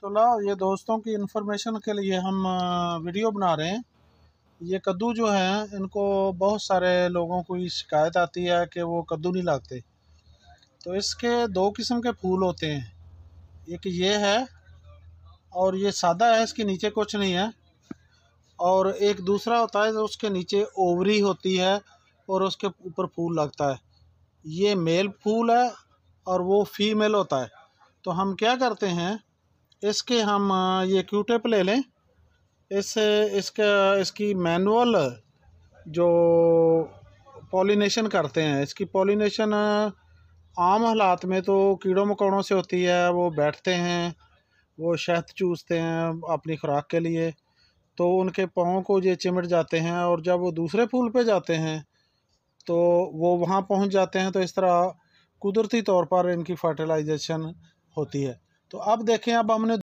तो ये दोस्तों की इन्फॉर्मेशन के लिए हम वीडियो बना रहे हैं। ये कद्दू जो है, इनको बहुत सारे लोगों को ये शिकायत आती है कि वो कद्दू नहीं लगते। तो इसके दो किस्म के फूल होते हैं, एक ये है और ये सादा है, इसके नीचे कुछ नहीं है। और एक दूसरा होता है जो उसके नीचे ओवरी होती है और उसके ऊपर फूल लगता है। ये मेल फूल है और वो फीमेल होता है। तो हम क्या करते हैं, इसके हम ये क्यूटिप ले लें, इसकी मैनुअल जो पॉलिनेशन करते हैं, इसकी पॉलिनेशन आम हालात में तो कीड़ों मकोड़ों से होती है। वो बैठते हैं, वो शहद चूसते हैं अपनी खुराक के लिए, तो उनके पाँव को ये चिमट जाते हैं और जब वो दूसरे फूल पे जाते हैं तो वो वहाँ पहुँच जाते हैं। तो इस तरह कुदरती तौर पर इनकी फर्टिलाइजेशन होती है। तो अब देखें, अब हमने